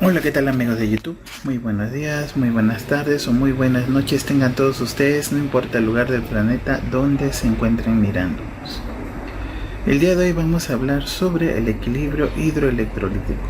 Hola, ¿qué tal amigos de YouTube? Muy buenos días, muy buenas tardes o muy buenas noches tengan todos ustedes, no importa el lugar del planeta donde se encuentren mirándonos. El día de hoy vamos a hablar sobre el equilibrio hidroelectrolítico.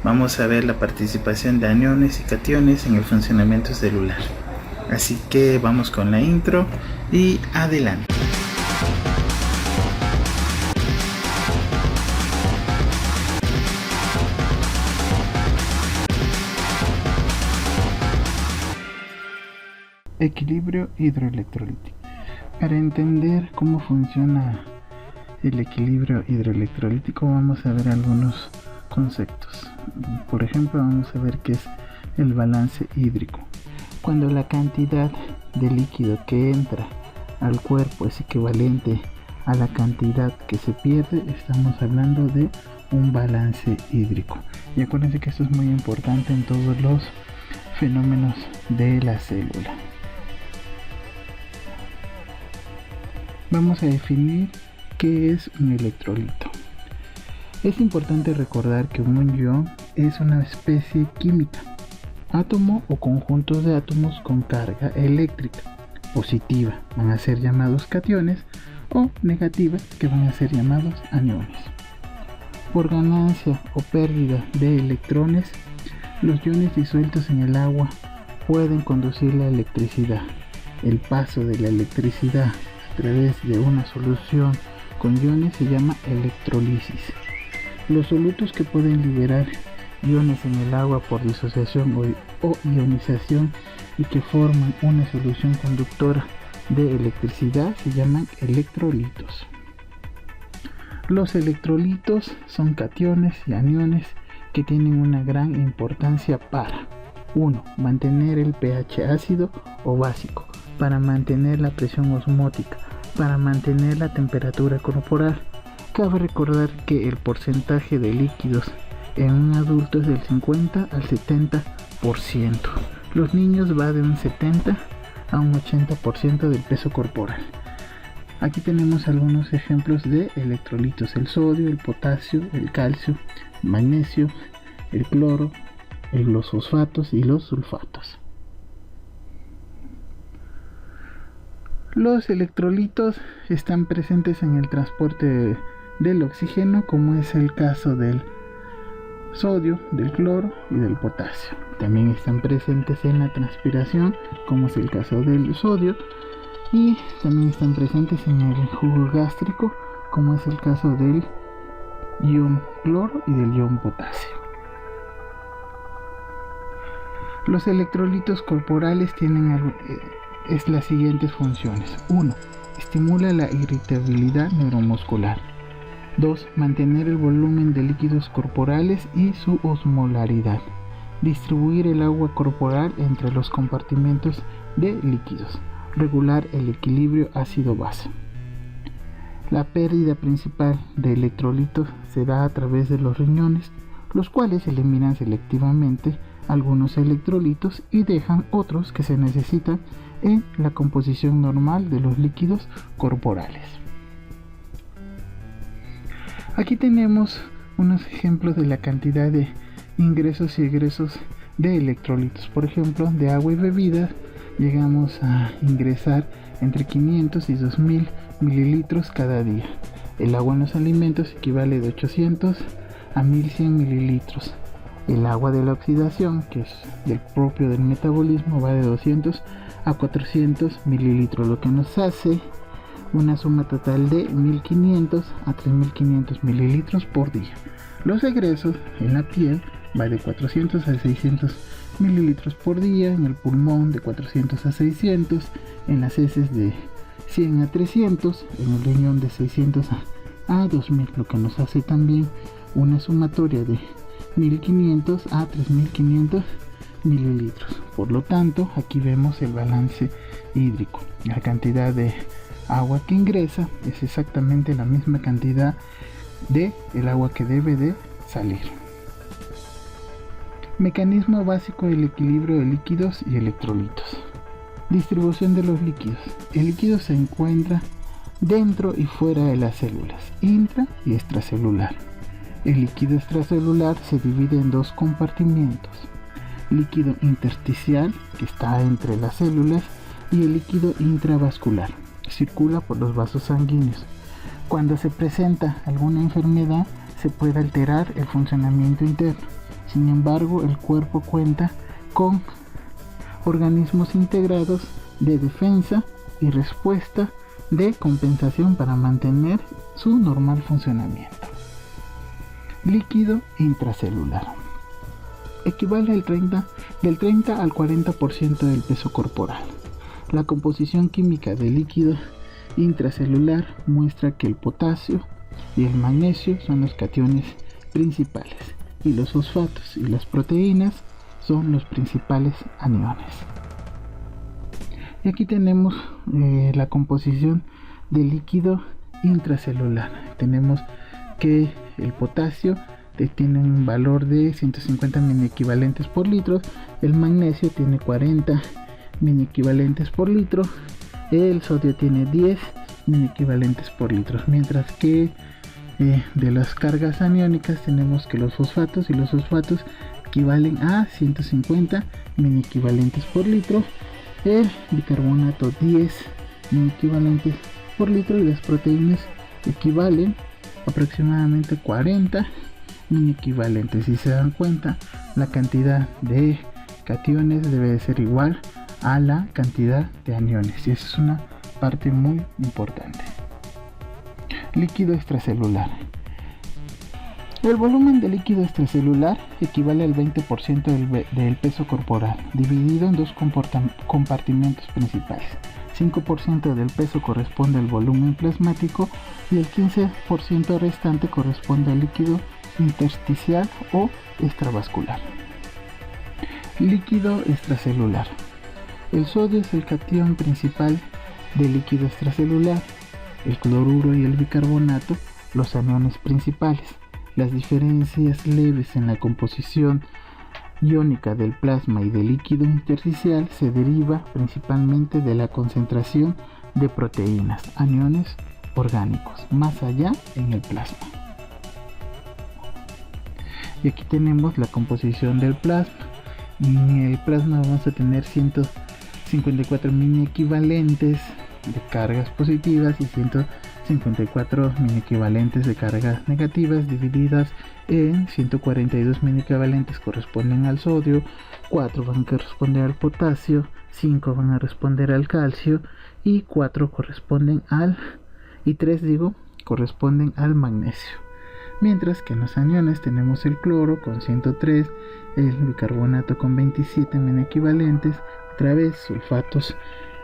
Vamos a ver la participación de aniones y cationes en el funcionamiento celular. Así que vamos con la intro y adelante. Equilibrio hidroelectrolítico. Para entender cómo funciona el equilibrio hidroelectrolítico vamos a ver algunos conceptos. Por ejemplo, vamos a ver qué es el balance hídrico. Cuando la cantidad de líquido que entra al cuerpo es equivalente a la cantidad que se pierde, estamos hablando de un balance hídrico. Y acuérdense que esto es muy importante en todos los fenómenos de la célula. Vamos a definir qué es un electrolito. Es importante recordar que un ion es una especie química, átomo o conjuntos de átomos con carga eléctrica positiva van a ser llamados cationes o negativas que van a ser llamados aniones. Por ganancia o pérdida de electrones, los iones disueltos en el agua pueden conducir la electricidad. El paso de la electricidad a través de una solución con iones se llama electrólisis. Los solutos que pueden liberar iones en el agua por disociación o ionización y que forman una solución conductora de electricidad se llaman electrolitos. Los electrolitos son cationes y aniones que tienen una gran importancia para 1. Mantener el pH ácido o básico, para mantener la presión osmótica, para mantener la temperatura corporal. Cabe recordar que el porcentaje de líquidos en un adulto es del 50 al 70%. Los niños va de un 70 a un 80% del peso corporal. Aquí tenemos algunos ejemplos de electrolitos: el sodio, el potasio, el calcio, el magnesio, el cloro, los fosfatos y los sulfatos. Los electrolitos están presentes en el transporte del oxígeno, como es el caso del sodio, del cloro y del potasio. También están presentes en la transpiración, como es el caso del sodio, y también están presentes en el jugo gástrico, como es el caso del ion cloro y del ion potasio. Los electrolitos corporales tienen las siguientes funciones. 1. Estimula la irritabilidad neuromuscular. 2. Mantener el volumen de líquidos corporales y su osmolaridad. Distribuir el agua corporal entre los compartimentos de líquidos. Regular el equilibrio ácido-base. La pérdida principal de electrolitos se da a través de los riñones, los cuales eliminan selectivamente algunos electrolitos y dejan otros que se necesitan en la composición normal de los líquidos corporales. Aquí tenemos unos ejemplos de la cantidad de ingresos y egresos de electrolitos. Por ejemplo, de agua y bebidas llegamos a ingresar entre 500 y 2000 mililitros cada día. El agua en los alimentos equivale de 800 a 1100 mililitros. El agua de la oxidación, que es del propio del metabolismo, va de 200 a 400 mililitros, lo que nos hace una suma total de 1500 a 3500 mililitros por día. Los egresos en la piel va de 400 a 600 mililitros por día, en el pulmón de 400 a 600, en las heces de 100 a 300, en el riñón de 600 a 2000, lo que nos hace también una sumatoria de 1500 a 3500 mililitros. Por lo tanto, aquí vemos el balance hídrico. La cantidad de agua que ingresa es exactamente la misma cantidad de el agua que debe de salir. Mecanismo básico del equilibrio de líquidos y electrolitos. Distribución de los líquidos. El líquido se encuentra dentro y fuera de las células, intra y extracelular. El líquido extracelular se divide en dos compartimientos: líquido intersticial, que está entre las células, y el líquido intravascular, circula por los vasos sanguíneos. Cuando se presenta alguna enfermedad, se puede alterar el funcionamiento interno. Sin embargo, el cuerpo cuenta con organismos integrados de defensa y respuesta de compensación para mantener su normal funcionamiento. Líquido intracelular equivale del 30 al 40% del peso corporal. La composición química del líquido intracelular muestra que el potasio y el magnesio son los cationes principales y los fosfatos y las proteínas son los principales aniones. Y aquí tenemos la composición del líquido intracelular. Tenemos que el potasio tiene un valor de 150 miliequivalentes por litro, el magnesio tiene 40 miliequivalentes por litro, el sodio tiene 10 miliequivalentes por litro, mientras que de las cargas aniónicas tenemos que los fosfatos equivalen a 150 miliequivalentes por litro, el bicarbonato 10 miliequivalentes por litro y las proteínas equivalen aproximadamente 40 miliequivalentes. Si se dan cuenta, la cantidad de cationes debe de ser igual a la cantidad de aniones, y eso es una parte muy importante. Líquido extracelular. El volumen de líquido extracelular equivale al 20% del peso corporal, dividido en dos compartimentos principales. 5% del peso corresponde al volumen plasmático y el 15% restante corresponde al líquido intersticial o extravascular. Líquido extracelular. El sodio es el catión principal del líquido extracelular, el cloruro y el bicarbonato los aniones principales. Las diferencias leves en la composición iónica del plasma y del líquido intersticial se deriva principalmente de la concentración de proteínas, aniones orgánicos, más allá en el plasma. Y aquí tenemos la composición del plasma. En el plasma vamos a tener 154 miliequivalentes de cargas positivas y 154 miliequivalentes de cargas negativas, divididas en 142 miliequivalentes corresponden al sodio, 4 van a corresponder al potasio, 5 van a responder al calcio y 4 corresponden corresponden al magnesio. Mientras que en los aniones tenemos el cloro con 103, el bicarbonato con 27 miliequivalentes, otra vez sulfatos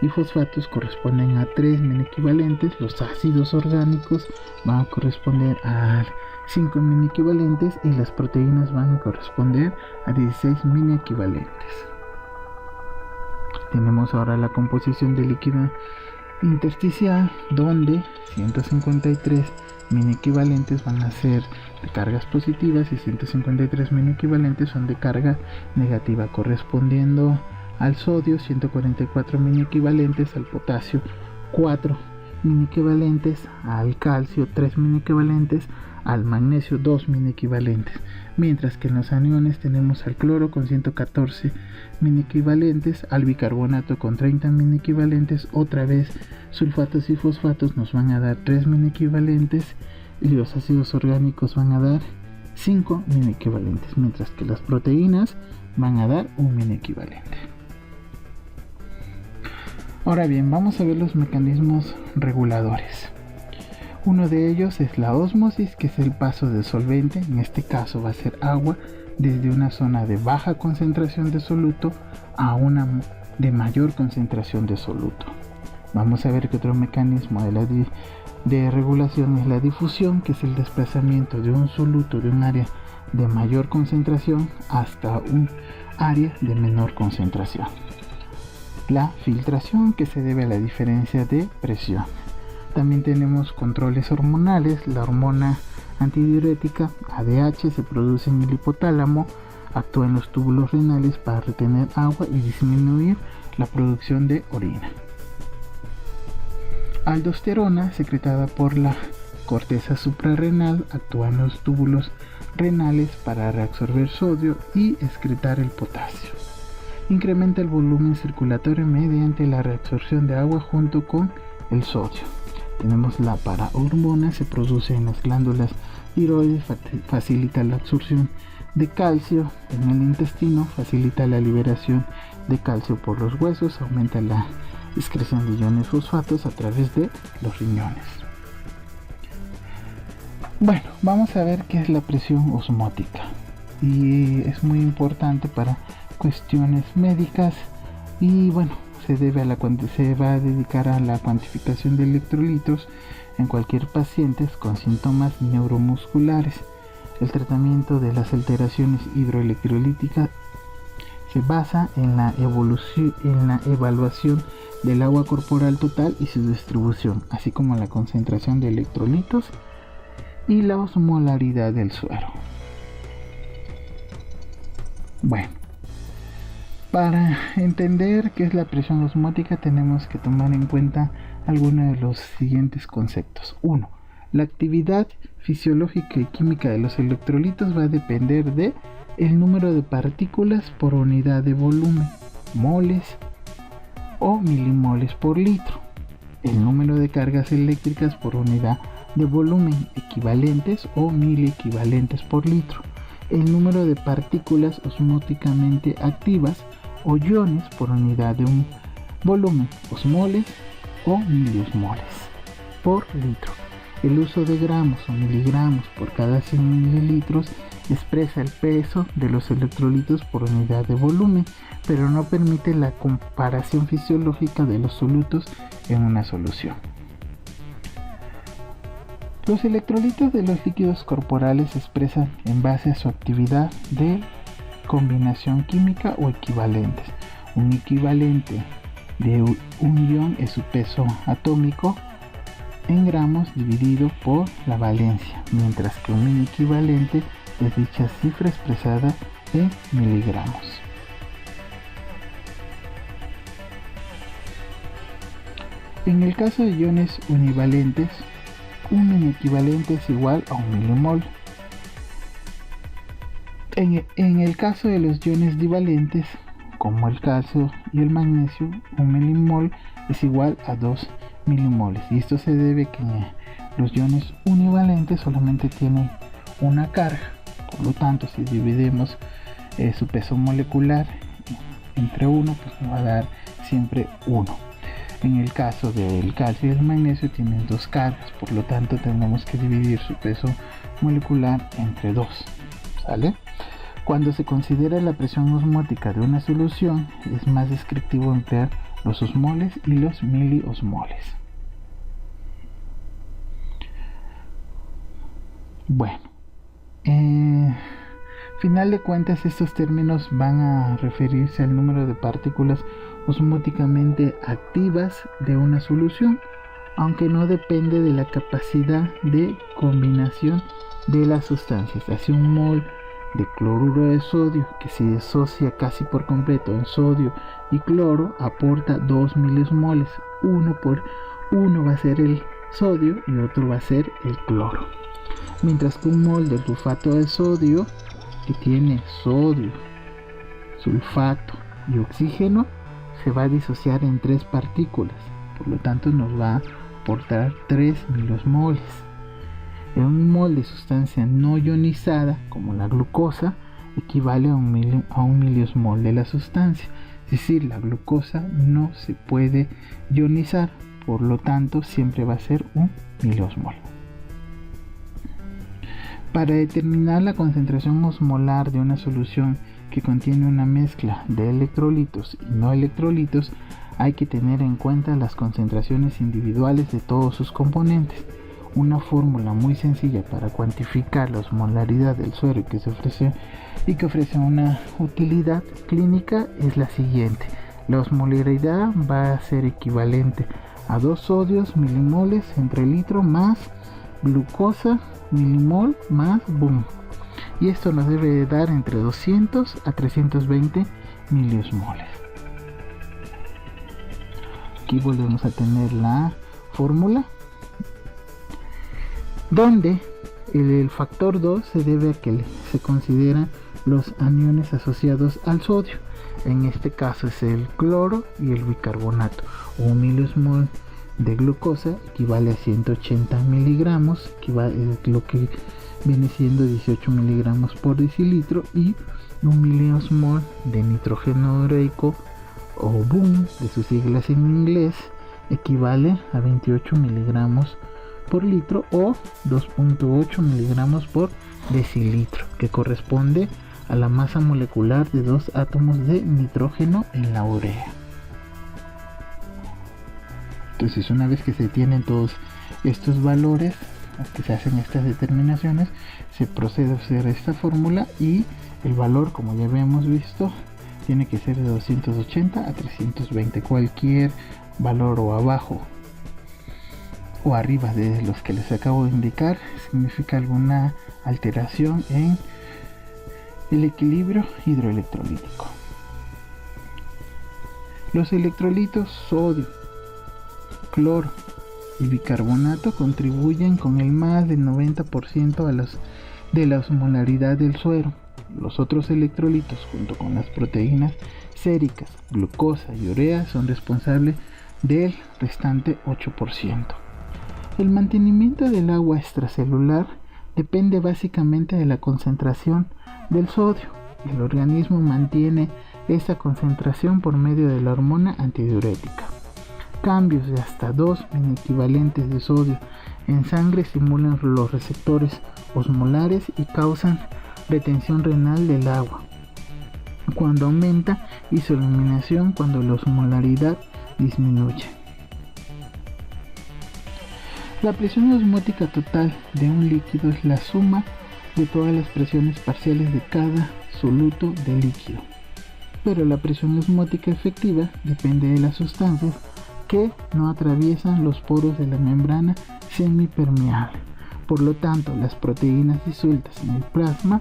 y fosfatos corresponden a 3 miliequivalentes, los ácidos orgánicos van a corresponder a 5 miliequivalentes y las proteínas van a corresponder a 16 miliequivalentes. Tenemos ahora la composición del líquido intersticial, donde 153 miliequivalentes van a ser de cargas positivas y 153 miliequivalentes son de carga negativa, correspondiendo al sodio 144 miliequivalentes, al potasio 4 miliequivalentes, al calcio 3 miliequivalentes, al magnesio 2 miliequivalentes. Mientras que en los aniones tenemos al cloro con 114 miliequivalentes, al bicarbonato con 30 miliequivalentes, otra vez sulfatos y fosfatos nos van a dar 3 miliequivalentes y los ácidos orgánicos van a dar 5 miliequivalentes, mientras que las proteínas van a dar 1 miliequivalente. Ahora bien, vamos a ver los mecanismos reguladores. Uno de ellos es la ósmosis, que es el paso del solvente, en este caso va a ser agua, desde una zona de baja concentración de soluto a una de mayor concentración de soluto. Vamos a ver que otro mecanismo de regulación es la difusión, que es el desplazamiento de un soluto de un área de mayor concentración hasta un área de menor concentración. La filtración, que se debe a la diferencia de presión. También tenemos controles hormonales. La hormona antidiurética ADH se produce en el hipotálamo, actúa en los túbulos renales para retener agua y disminuir la producción de orina. Aldosterona, secretada por la corteza suprarrenal actúan los túbulos renales para reabsorber sodio y excretar el potasio. Incrementa el volumen circulatorio mediante la reabsorción de agua junto con el sodio. Tenemos la parahormona, se produce en las glándulas tiroides, facilita la absorción de calcio en el intestino, facilita la liberación de calcio por los huesos, aumenta la excreción de iones fosfatos a través de los riñones. Bueno, vamos a ver qué es la presión osmótica, y es muy importante para cuestiones médicas, y bueno, se va a dedicar a la cuantificación de electrolitos en cualquier paciente con síntomas neuromusculares. El tratamiento de las alteraciones hidroelectrolíticas se basa en la evaluación del agua corporal total y su distribución, así como la concentración de electrolitos y la osmolaridad del suero. Bueno, para entender qué es la presión osmótica tenemos que tomar en cuenta algunos de los siguientes conceptos. 1. La actividad fisiológica y química de los electrolitos va a depender de el número de partículas por unidad de volumen, moles o milimoles por litro, el número de cargas eléctricas por unidad de volumen, equivalentes o miliequivalentes por litro, el número de partículas osmóticamente activas o iones por unidad de un volumen, osmoles o miliosmoles por litro. El uso de gramos o miligramos por cada 100 mililitros expresa el peso de los electrolitos por unidad de volumen, pero no permite la comparación fisiológica de los solutos en una solución. Los electrolitos de los líquidos corporales se expresan en base a su actividad de combinación química o equivalentes. Un equivalente de un ion es su peso atómico en gramos dividido por la valencia, mientras que un inequivalente es dicha cifra expresada en miligramos. En el caso de iones univalentes, un inequivalente es igual a un milimol. En el caso de los iones divalentes, como el calcio y el magnesio, un milimol es igual a 2 milimoles, y esto se debe a que los iones univalentes solamente tienen una carga. Por lo tanto, si dividimos su peso molecular entre 1, pues nos va a dar siempre 1. En el caso del calcio y el magnesio tienen dos cargas, por lo tanto tenemos que dividir su peso molecular entre 2. ¿Sale? Cuando se considera la presión osmótica de una solución, es más descriptivo emplear los osmoles y los miliosmoles. Bueno, final de cuentas, estos términos van a referirse al número de partículas osmóticamente activas de una solución, aunque no depende de la capacidad de combinación de las sustancias. Así, un mol de cloruro de sodio que se disocia casi por completo en sodio y cloro aporta 2 miliosmoles. Uno va a ser el sodio y otro va a ser el cloro. Mientras que un mol de sulfato de sodio, que tiene sodio, sulfato y oxígeno, se va a disociar en 3 partículas, por lo tanto nos va a aportar 3 miliosmoles. En un mol de sustancia no ionizada, como la glucosa, equivale a un miliosmol de la sustancia, es decir, la glucosa no se puede ionizar, por lo tanto siempre va a ser un miliosmol. Para determinar la concentración osmolar de una solución que contiene una mezcla de electrolitos y no electrolitos, hay que tener en cuenta las concentraciones individuales de todos sus componentes. Una fórmula muy sencilla para cuantificar la osmolaridad del suero y que ofrece una utilidad clínica es la siguiente. La osmolaridad va a ser equivalente a 2 sodios milimoles entre litro más glucosa milimol más boom, y esto nos debe de dar entre 200 a 320 miliosmoles. Aquí volvemos a tener la fórmula. donde el factor 2 se debe a que se consideran los aniones asociados al sodio. En este caso es el cloro y el bicarbonato. 1 milismol de glucosa equivale a 180 miligramos, lo que viene siendo 18 miligramos por decilitro, y 1 milismol de nitrógeno ureico o BUN, de sus siglas en inglés, equivale a 28 miligramos por litro o 2.8 miligramos por decilitro, que corresponde a la masa molecular de 2 átomos de nitrógeno en la urea. Entonces, una vez que se tienen todos estos valores, que se hacen estas determinaciones, se procede a hacer esta fórmula, y el valor, como ya habíamos visto, tiene que ser de 280 a 320. Cualquier valor o abajo o arriba de los que les acabo de indicar significa alguna alteración en el equilibrio hidroelectrolítico. Los electrolitos sodio, cloro y bicarbonato contribuyen con el más del 90% de la osmolaridad del suero. Los otros electrolitos, junto con las proteínas séricas, glucosa y urea, son responsables del restante 8%. El mantenimiento del agua extracelular depende básicamente de la concentración del sodio. El organismo mantiene esa concentración por medio de la hormona antidiurética. Cambios de hasta 2 equivalentes de sodio en sangre estimulan los receptores osmolares y causan retención renal del agua cuando aumenta, y su eliminación cuando la osmolaridad disminuye. La presión osmótica total de un líquido es la suma de todas las presiones parciales de cada soluto de líquido, pero la presión osmótica efectiva depende de las sustancias que no atraviesan los poros de la membrana semipermeable. Por lo tanto, las proteínas disueltas en el plasma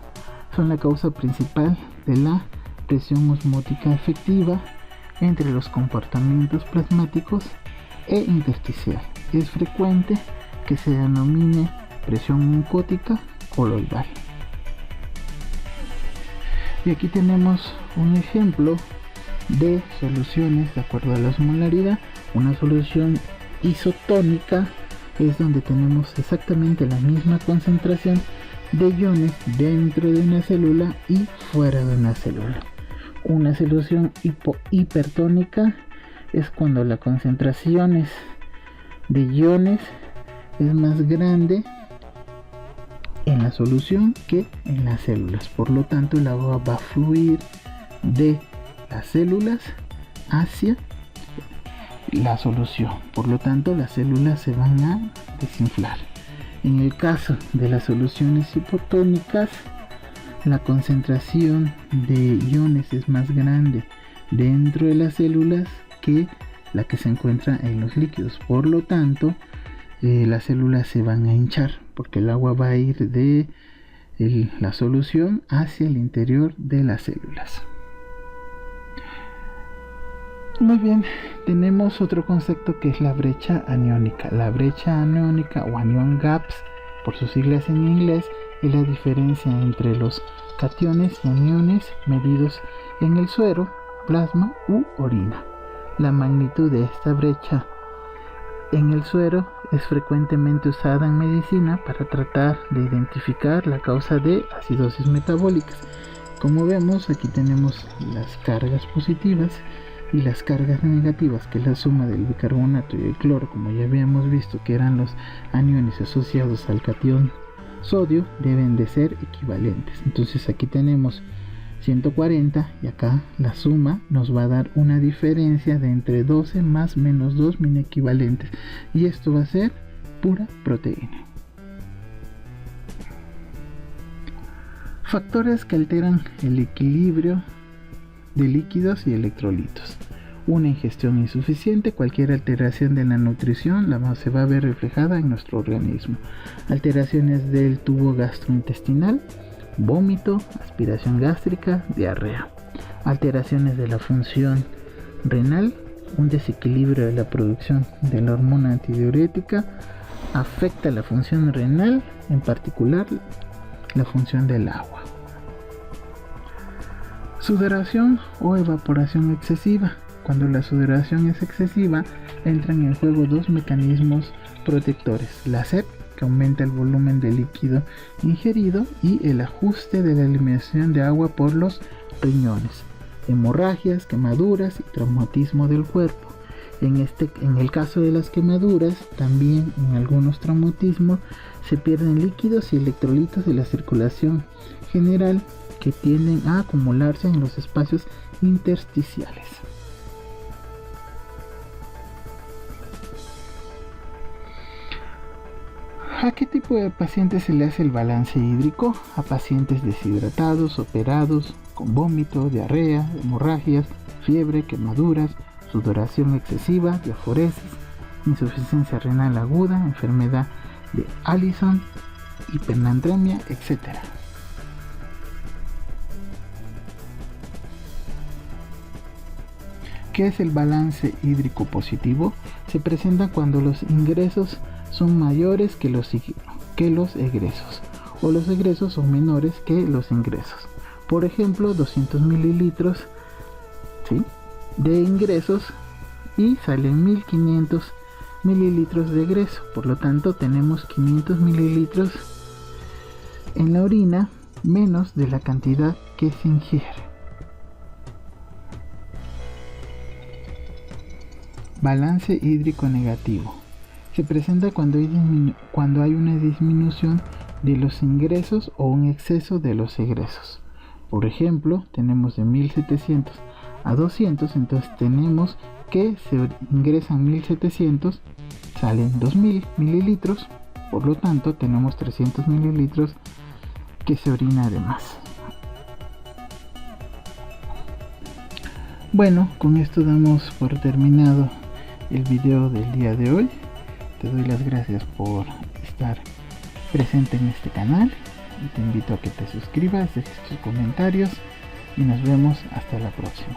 son la causa principal de la presión osmótica efectiva entre los compartimentos plasmáticos e intersticial. Es frecuente que se denomine presión oncótica coloidal. Y aquí tenemos un ejemplo de soluciones de acuerdo a la osmolaridad. Una solución isotónica es donde tenemos exactamente la misma concentración de iones dentro de una célula y fuera de una célula. Una solución hipertónica es cuando la concentración de iones es más grande en la solución que en las células. Por lo tanto, el agua va a fluir de las células hacia la solución. Por lo tanto, las células se van a desinflar. En el caso de las soluciones hipotónicas, la concentración de iones es más grande dentro de las células que la que se encuentra en los líquidos. Por lo tanto, las células se van a hinchar porque el agua va a ir de la solución hacia el interior de las células. Muy bien, tenemos otro concepto que es la brecha aniónica. La brecha aniónica o anion gaps, por sus siglas en inglés, es la diferencia entre los cationes y aniones medidos en el suero, plasma u orina. La magnitud de esta brecha en el suero es frecuentemente usada en medicina para tratar de identificar la causa de acidosis metabólicas. Como vemos, aquí tenemos las cargas positivas y las cargas negativas, que es la suma del bicarbonato y el cloro, como ya habíamos visto que eran los aniones asociados al catión sodio, deben de ser equivalentes. Entonces aquí tenemos 140 y acá la suma nos va a dar una diferencia de entre 12 más menos 2 min equivalentes, y esto va a ser pura proteína. Factores que alteran el equilibrio de líquidos y electrolitos. Una ingestión insuficiente. Cualquier alteración de la nutrición se va a ver reflejada en nuestro organismo. Alteraciones del tubo gastrointestinal, vómito, aspiración gástrica, diarrea. Alteraciones de la función renal, un desequilibrio de la producción de la hormona antidiurética, afecta la función renal, en particular la función del agua. Sudoración o evaporación excesiva. Cuando la sudoración es excesiva, entran en juego dos mecanismos protectores: la sed, que aumenta el volumen de líquido ingerido, y el ajuste de la eliminación de agua por los riñones, hemorragias, quemaduras y traumatismo del cuerpo. En el caso de las quemaduras, también en algunos traumatismos se pierden líquidos y electrolitos de la circulación general que tienden a acumularse en los espacios intersticiales. ¿A qué tipo de pacientes se le hace el balance hídrico? A pacientes deshidratados, operados, con vómito, diarrea, hemorragias, fiebre, quemaduras, sudoración excesiva, diaforesis, insuficiencia renal aguda, enfermedad de Addison, hipernatremia, etc. ¿Qué es el balance hídrico positivo? Se presenta cuando los ingresos son mayores que los egresos, o los egresos son menores que los ingresos. Por ejemplo, 200 mililitros, ¿sí?, de ingresos y salen 1500 mililitros de egreso. Por lo tanto, tenemos 500 mililitros en la orina menos de la cantidad que se ingiere. Balance hídrico negativo. Se presenta cuando hay una disminución de los ingresos o un exceso de los egresos. Por ejemplo, tenemos de 1700 a 200, entonces tenemos que se ingresan 1700, salen 2000 mililitros, por lo tanto tenemos 300 mililitros que se orina de más. Bueno, con esto damos por terminado el video del día de hoy. Te doy las gracias por estar presente en este canal y te invito a que te suscribas, dejes tus comentarios y nos vemos hasta la próxima.